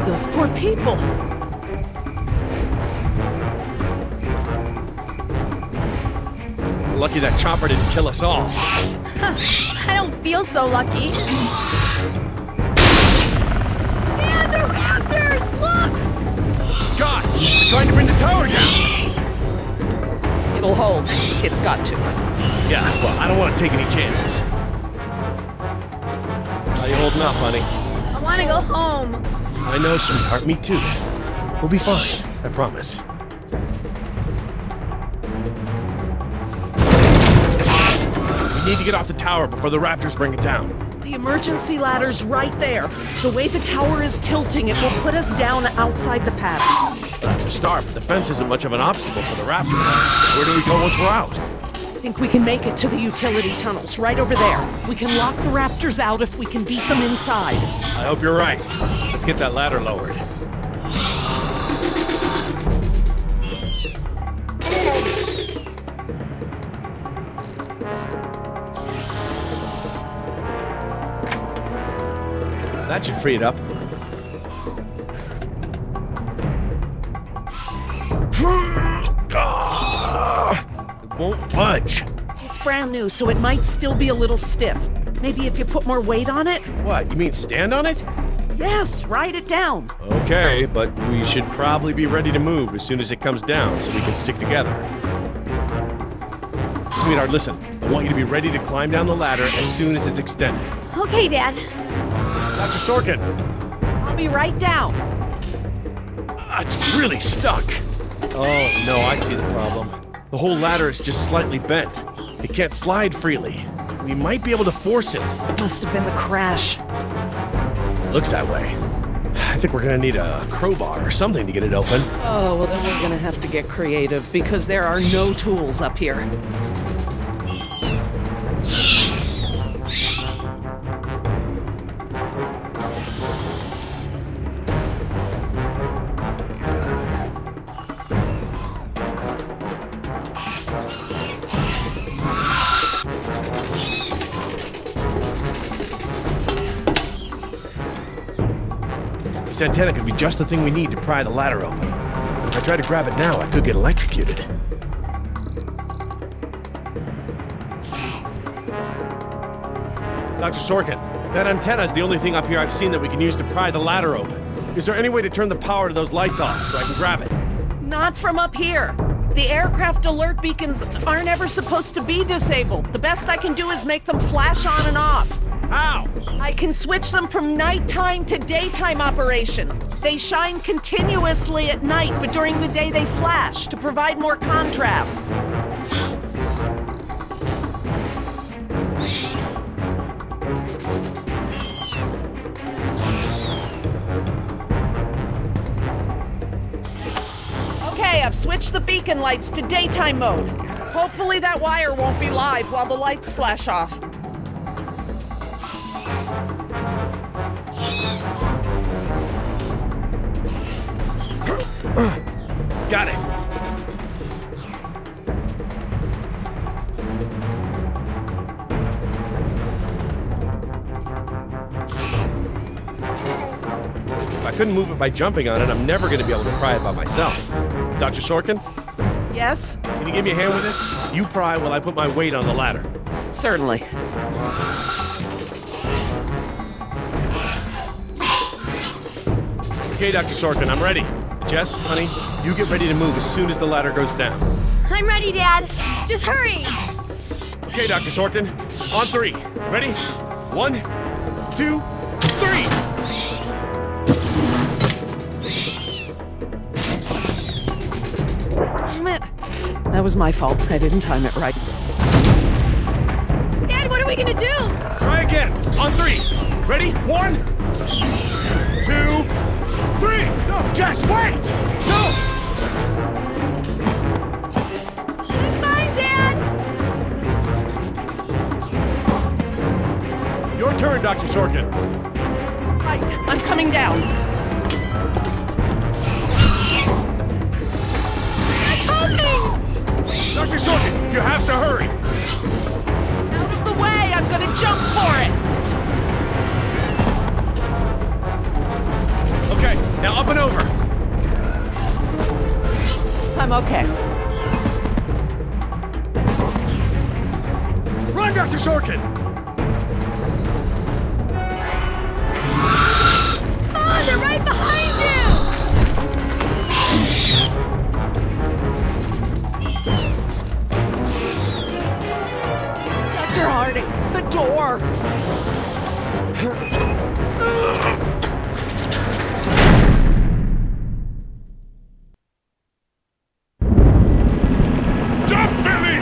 those poor people. Lucky that chopper didn't kill us all. I don't feel so lucky. And the raptors! Look! God! They're trying to bring the tower down! It'll hold. It's got to. Yeah, well, I don't want to take any chances. How you holding up, honey? I want to go home. I know, sweetheart. Me too. We'll be fine. I promise. We need to get off the tower before the raptors bring it down. The emergency ladder's right there. The way the tower is tilting, it will put us down outside the paddock. That's a start, but the fence isn't much of an obstacle for the raptors. Where do we go once we're out? I think we can make it to the utility tunnels, right over there. We can lock the raptors out if we can beat them inside. I hope you're right. Let's get that ladder lowered. That should free it up. It won't budge. It's brand new, so it might still be a little stiff. Maybe if you put more weight on it? What, you mean stand on it? Yes, write it down. Okay, but we should probably be ready to move as soon as it comes down so we can stick together. Sweetheart, listen. I want you to be ready to climb down the ladder as soon as it's extended. Okay, Dad. Dr. Sorkin! I'll be right down. It's really stuck. Oh, no, I see the problem. The whole ladder is just slightly bent. It can't slide freely. We might be able to force it. It must have been the crash. Looks that way. I think we're gonna need a crowbar or something to get it open. Oh, well then we're gonna have to get creative because there are no tools up here. This antenna could be just the thing we need to pry the ladder open. If I try to grab it now, I could get electrocuted. Dr. Sorkin, that antenna is the only thing up here I've seen that we can use to pry the ladder open. Is there any way to turn the power to those lights off so I can grab it? Not from up here. The aircraft alert beacons aren't ever supposed to be disabled. The best I can do is make them flash on and off. How? I can switch them from nighttime to daytime operation. They shine continuously at night, but during the day they flash to provide more contrast. Okay, I've switched the beacon lights to daytime mode. Hopefully that wire won't be live while the lights flash off. Got it. If I couldn't move it by jumping on it, I'm never going to be able to pry it by myself. Dr. Sorkin, Yes? can you give me a hand with this? You pry while I put my weight on the ladder. Certainly. Okay, Dr. Sorkin, I'm ready. Jess, honey, you get ready to move as soon as the ladder goes down. I'm ready, Dad. Just hurry. Okay, Dr. Sorkin, on three. Ready? 1, 2, 3! Damn it. That was my fault. I didn't time it right. Dad, what are we gonna do? Try again, on 3. Ready? 1, 2, 3! No, Jess, wait! No! I'm fine, Dad. Your turn, Dr. Sorkin. I'm coming down. Dr. Sorkin, you have to hurry! Out of the way! I'm gonna jump for it! Okay, I'm okay. Run, Dr. Sorkin! Oh, they're right behind you! Dr. Harding, the door! Stop, Billy!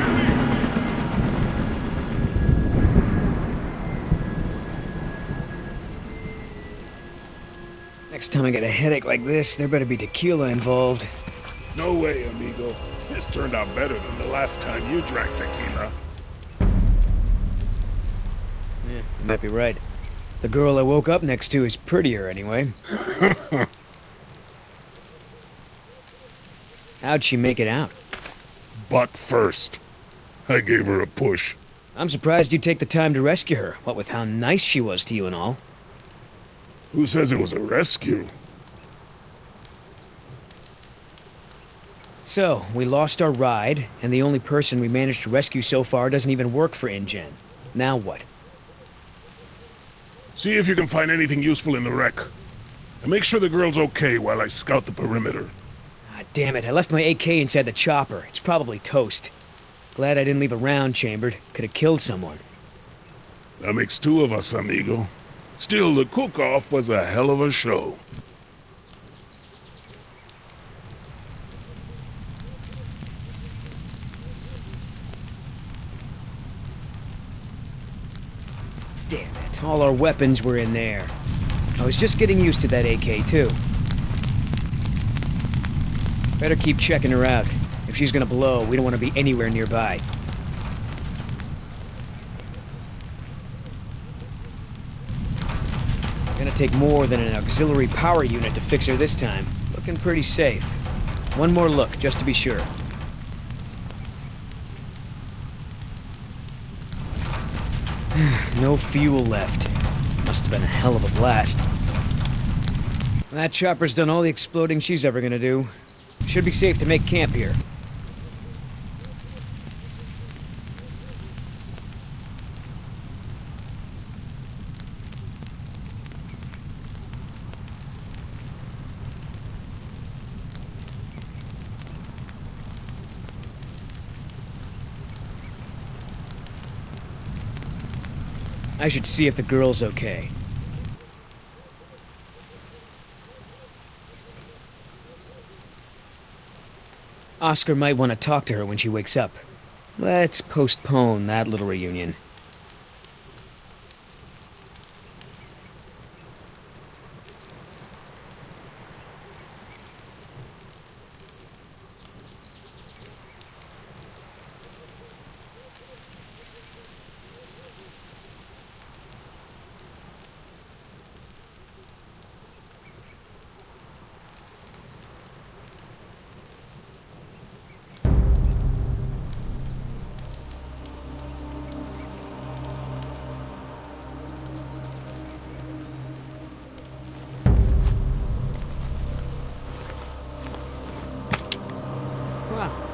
Next time I get a headache like this, there better be tequila involved. No way, amigo. This turned out better than the last time you drank tequila. Yeah, you might be right. The girl I woke up next to is prettier anyway. How'd she make it out? Butt first. I gave her a push. I'm surprised you'd take the time to rescue her, what with how nice she was to you and all. Who says it was a rescue? So, we lost our ride, and the only person we managed to rescue so far doesn't even work for InGen. Now what? See if you can find anything useful in the wreck. And make sure the girl's okay while I scout the perimeter. Ah, damn it, I left my AK inside the chopper. It's probably toast. Glad I didn't leave a round chambered. Could have killed someone. That makes two of us, amigo. Still, the cook-off was a hell of a show. Damn it, all our weapons were in there. I was just getting used to that AK, too. Better keep checking her out. If she's gonna blow, we don't want to be anywhere nearby. Gonna take more than an auxiliary power unit to fix her this time. Looking pretty safe. One more look, just to be sure. No fuel left. Must have been a hell of a blast. That chopper's done all the exploding she's ever gonna do. Should be safe to make camp here. I should see if the girl's okay. Oscar might want to talk to her when she wakes up. Let's postpone that little reunion.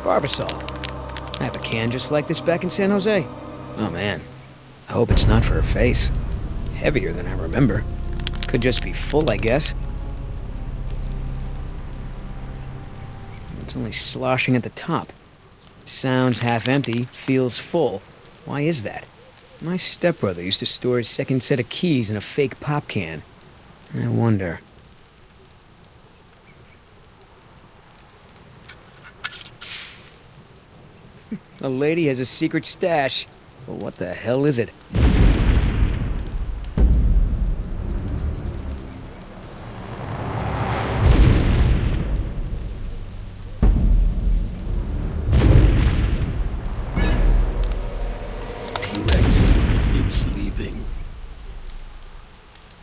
Barbasol. I have a can just like this back in San Jose. Oh man, I hope it's not for her face. Heavier than I remember. Could just be full, I guess. It's only sloshing at the top. Sounds half empty, feels full. Why is that? My stepbrother used to store his second set of keys in a fake pop can. I wonder. A lady has a secret stash. Well, what the hell is it? T-Rex, it's leaving.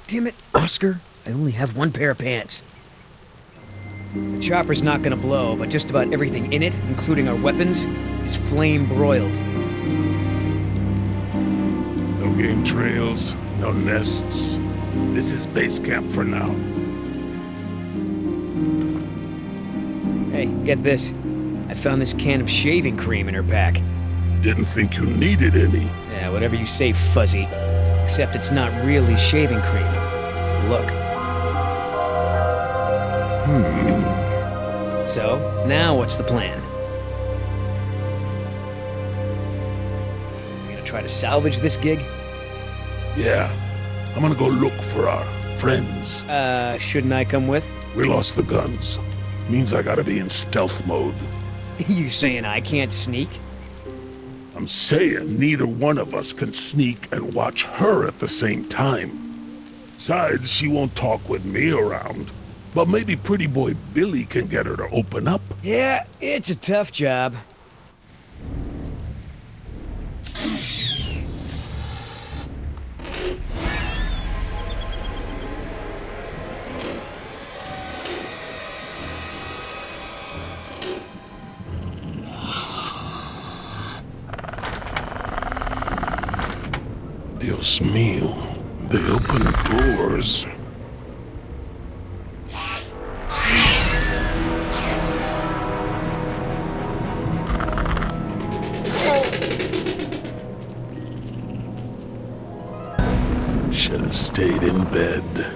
Damn it, Oscar. I only have one pair of pants. The chopper's not gonna blow, but just about everything in it, including our weapons, is flame broiled. No game trails, no nests. This is base camp for now. Hey, get this. I found this can of shaving cream in her pack. Didn't think you needed any. Yeah, whatever you say, Fuzzy. Except it's not really shaving cream. Look. So, now what's the plan? You gonna try to salvage this gig? Yeah, I'm gonna go look for our friends. Shouldn't I come with? We lost the guns. Means I gotta be in stealth mode. You saying I can't sneak? I'm saying neither one of us can sneak and watch her at the same time. Besides, she won't talk with me around. But maybe pretty boy Billy can get her to open up. Yeah, it's a tough job. Dios mío, they open doors. Should have stayed in bed.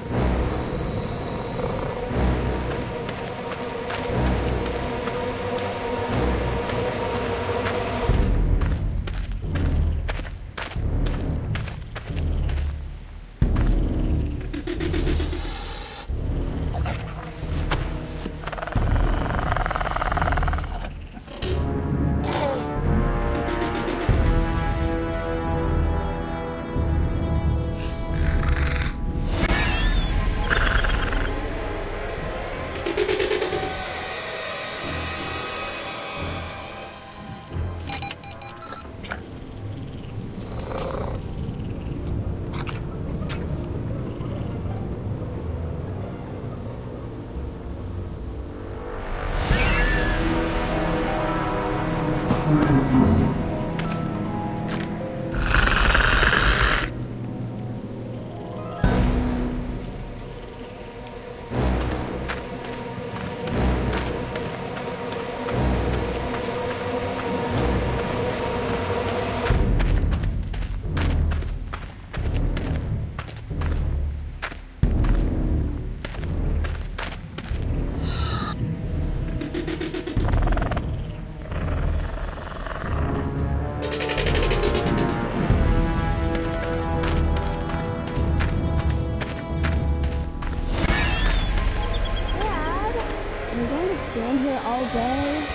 Stand here all day?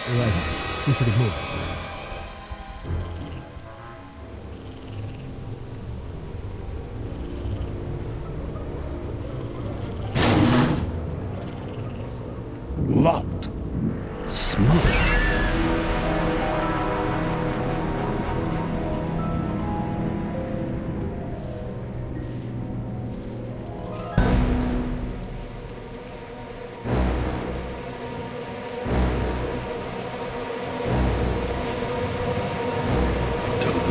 You're right. We should have moved. Locked. Smooth.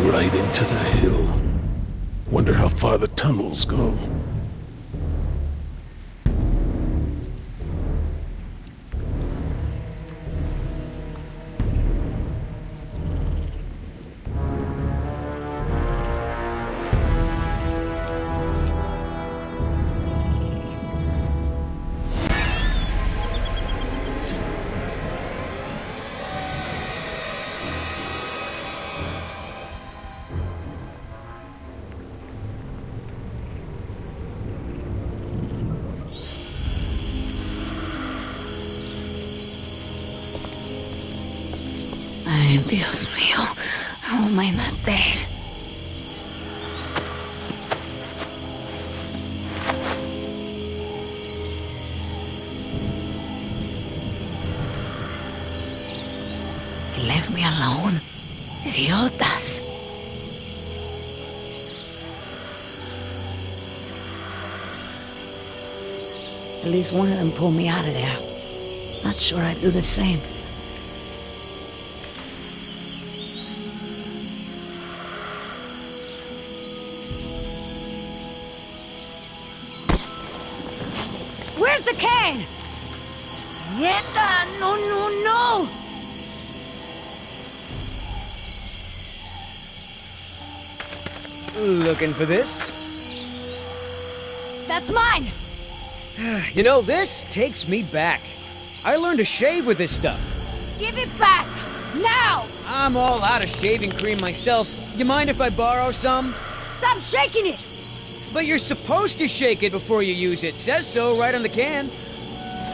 Right into the hill. Wonder how far the tunnels go. Ay, Dios mío. How am I not dead? They left me alone. Idiotas. At least one of them pulled me out of there. Not sure I'd do the same. Where's the can? Nieta, no, no, no! Looking for this? That's mine! You know, this takes me back. I learned to shave with this stuff. Give it back! Now! I'm all out of shaving cream myself. You mind if I borrow some? Stop shaking it! But you're supposed to shake it before you use it. Says so right on the can.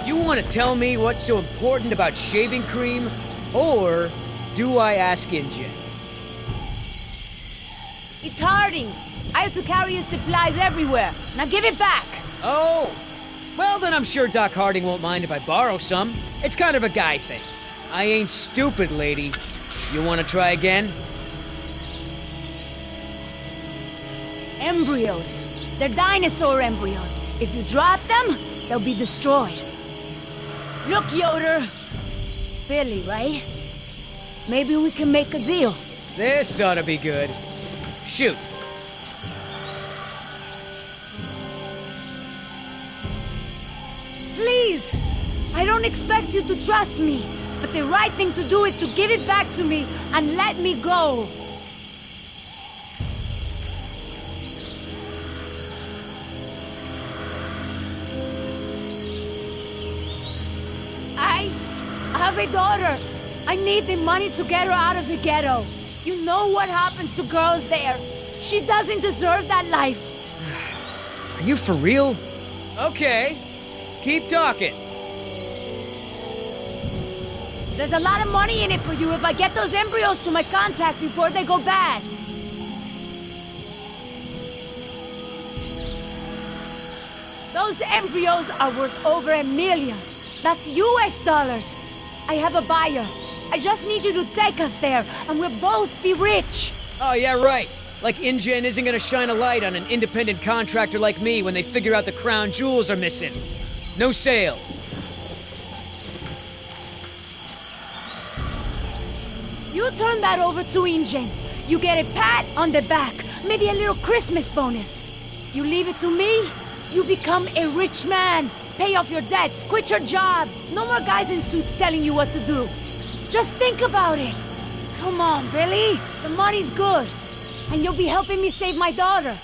You want to tell me what's so important about shaving cream? Or do I ask Ingen? It's Harding's. I have to carry his supplies everywhere. Now give it back! Oh! Well, then I'm sure Doc Harding won't mind if I borrow some. It's kind of a guy thing. I ain't stupid, lady. You want to try again? Embryos. They're dinosaur embryos. If you drop them, they'll be destroyed. Look, Yoder. Billy, right? Maybe we can make a deal. This ought to be good. Shoot. Please! I don't expect you to trust me, but the right thing to do is to give it back to me and let me go. I have a daughter. I need the money to get her out of the ghetto. You know what happens to girls there. She doesn't deserve that life. Are you for real? Okay. Keep talking. There's a lot of money in it for you if I get those embryos to my contact before they go bad. Those embryos are worth over $1 million. That's US dollars. I have a buyer. I just need you to take us there, and we'll both be rich. Oh, yeah, right. Like InGen isn't gonna shine a light on an independent contractor like me when they figure out the crown jewels are missing. No sale. You turn that over to InGen. You get a pat on the back, maybe a little Christmas bonus. You leave it to me, you become a rich man. Pay off your debts, quit your job. No more guys in suits telling you what to do. Just think about it. Come on, Billy. The money's good. And you'll be helping me save my daughter.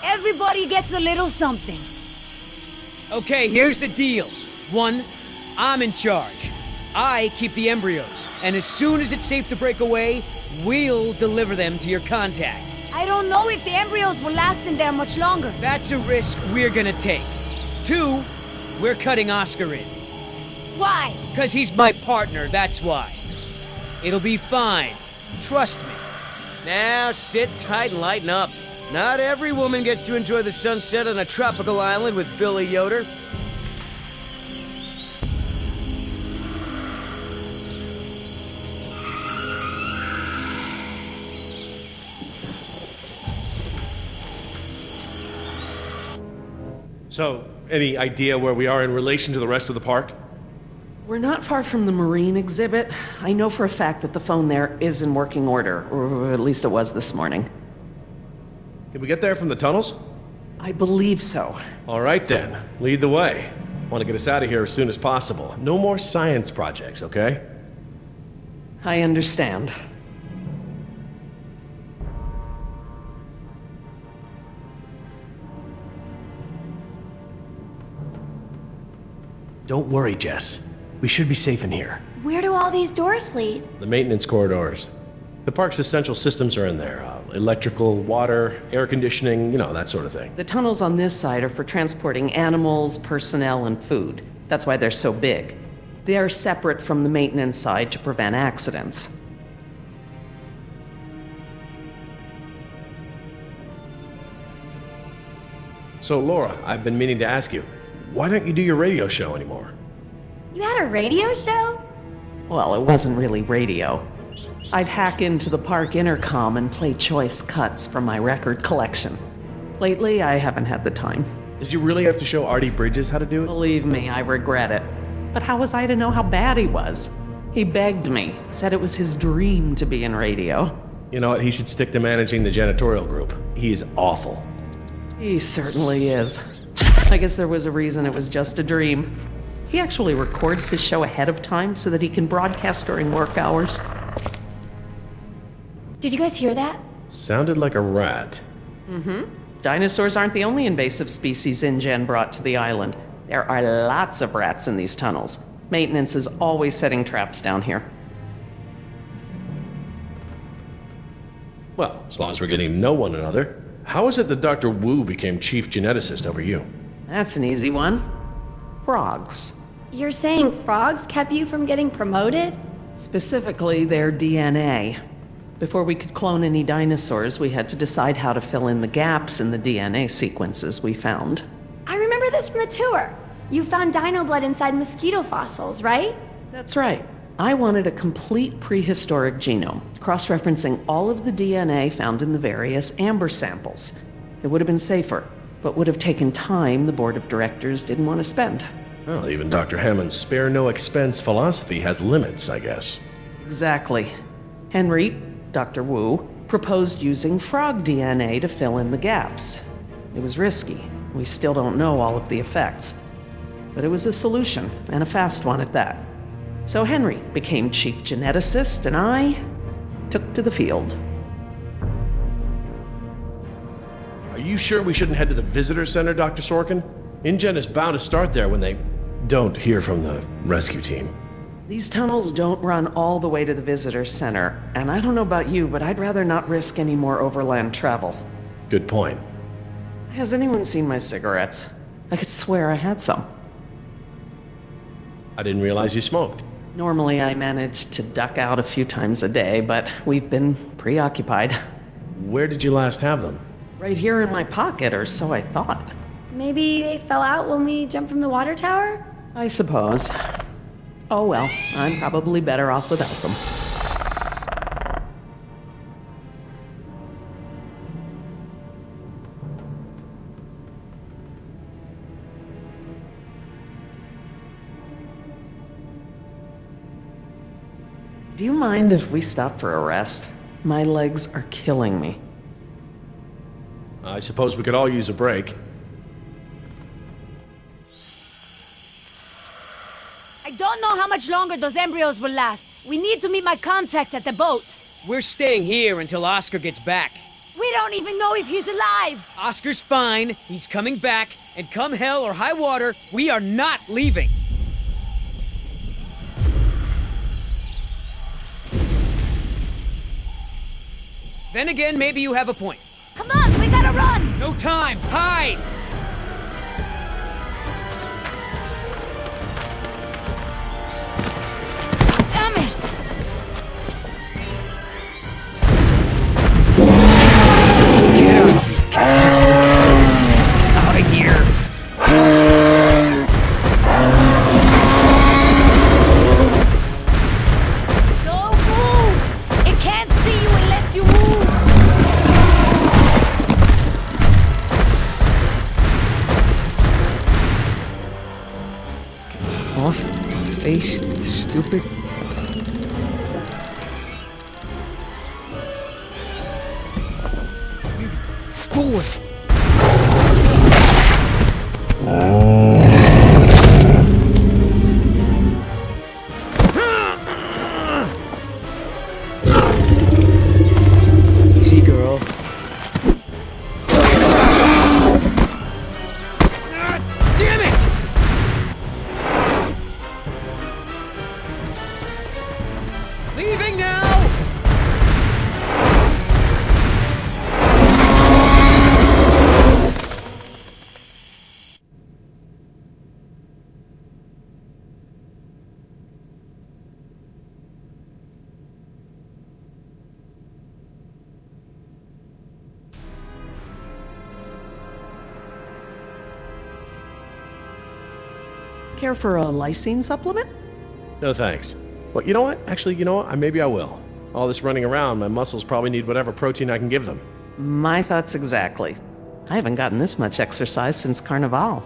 Everybody gets a little something. Okay, here's the deal. 1, I'm in charge. I keep the embryos, and as soon as it's safe to break away, we'll deliver them to your contact. I don't know if the embryos will last in there much longer. That's a risk we're gonna take. 2, we're cutting Oscar in. Why? 'Cause he's my partner, that's why. It'll be fine. Trust me. Now sit tight and lighten up. Not every woman gets to enjoy the sunset on a tropical island with Billy Yoder. So, any idea where we are in relation to the rest of the park? We're not far from the marine exhibit. I know for a fact that the phone there is in working order, or at least it was this morning. Can we get there from the tunnels? I believe so. All right then, lead the way. Want to get us out of here as soon as possible. No more science projects, okay? I understand. Don't worry, Jess. We should be safe in here. Where do all these doors lead? The maintenance corridors. The park's essential systems are in there. Electrical, water, air conditioning, you know, that sort of thing. The tunnels on this side are for transporting animals, personnel, and food. That's why they're so big. They are separate from the maintenance side to prevent accidents. So, Laura, I've been meaning to ask you, why don't you do your radio show anymore? You had a radio show? Well, it wasn't really radio. I'd hack into the park intercom and play choice cuts from my record collection. Lately, I haven't had the time. Did you really have to show Artie Bridges how to do it? Believe me, I regret it. But how was I to know how bad he was? He begged me, said it was his dream to be in radio. You know what, he should stick to managing the janitorial group. He is awful. He certainly is. I guess there was a reason it was just a dream. He actually records his show ahead of time so that he can broadcast during work hours. Did you guys hear that? Sounded like a rat. Dinosaurs aren't the only invasive species InGen brought to the island. There are lots of rats in these tunnels. Maintenance is always setting traps down here. Well, as long as we're getting to know one another, how is it that Dr. Wu became chief geneticist over you? That's an easy one. Frogs. You're saying frogs kept you from getting promoted? Specifically, their DNA. Before we could clone any dinosaurs, we had to decide how to fill in the gaps in the DNA sequences we found. I remember this from the tour. You found dino blood inside mosquito fossils, right? That's right. I wanted a complete prehistoric genome, cross-referencing all of the DNA found in the various amber samples. It would have been safer, but would have taken time the board of directors didn't want to spend. Well, even Dr. Hammond's spare no expense philosophy has limits, I guess. Exactly. Henry, Dr. Wu, proposed using frog DNA to fill in the gaps. It was risky. We still don't know all of the effects. But it was a solution, and a fast one at that. So Henry became chief geneticist, and I took to the field. Are you sure we shouldn't head to the visitor center, Dr. Sorkin? InGen is bound to start there when they don't hear from the rescue team. These tunnels don't run all the way to the visitor center, and I don't know about you, but I'd rather not risk any more overland travel. Good point. Has anyone seen my cigarettes? I could swear I had some. I didn't realize you smoked. Normally I manage to duck out a few times a day, but we've been preoccupied. Where did you last have them? Right here in my pocket, or so I thought. Maybe they fell out when we jumped from the water tower? I suppose. Oh well, I'm probably better off without them. Do you mind if we stop for a rest? My legs are killing me. I suppose we could all use a break. I don't know how much longer those embryos will last. We need to meet my contact at the boat. We're staying here until Oscar gets back. We don't even know if he's alive. Oscar's fine, he's coming back, and come hell or high water, we are not leaving. Then again, maybe you have a point. Come on, we gotta run. No time, hide! Damn it. Out of here! Don't move. It can't see you unless you move. Off, face, stupid. Boy. Easy, girl. Damn it! Leaving now! Care for a lysine supplement? No thanks. Well, you know what? Actually, you know what? Maybe I will. All this running around, my muscles probably need whatever protein I can give them. My thoughts exactly. I haven't gotten this much exercise since Carnival.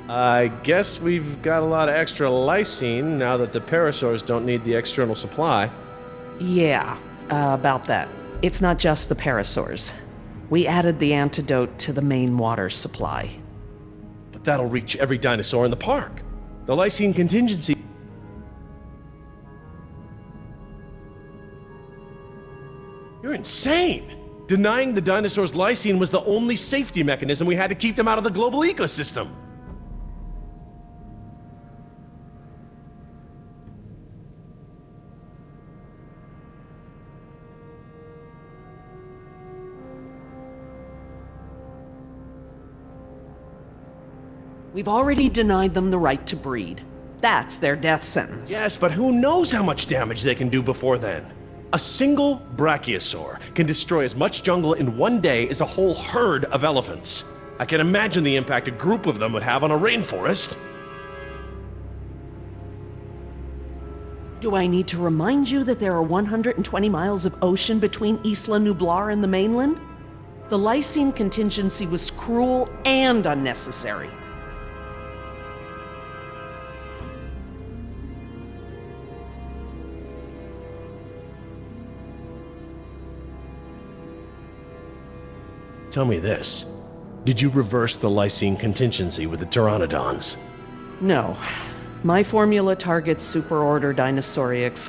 I guess we've got a lot of extra lysine now that the parasaurs don't need the external supply. Yeah, about that. It's not just the parasaurs. We added the antidote to the main water supply. But that'll reach every dinosaur in the park. The lysine contingency... You're insane! Denying the dinosaurs lysine was the only safety mechanism we had to keep them out of the global ecosystem. We've already denied them the right to breed. That's their death sentence. Yes, but who knows how much damage they can do before then? A single brachiosaur can destroy as much jungle in one day as a whole herd of elephants. I can imagine the impact a group of them would have on a rainforest. Do I need to remind you that there are 120 miles of ocean between Isla Nublar and the mainland? The lysine contingency was cruel and unnecessary. Tell me this. Did you reverse the lysine contingency with the pteranodons? No. My formula targets superorder Dinosaurics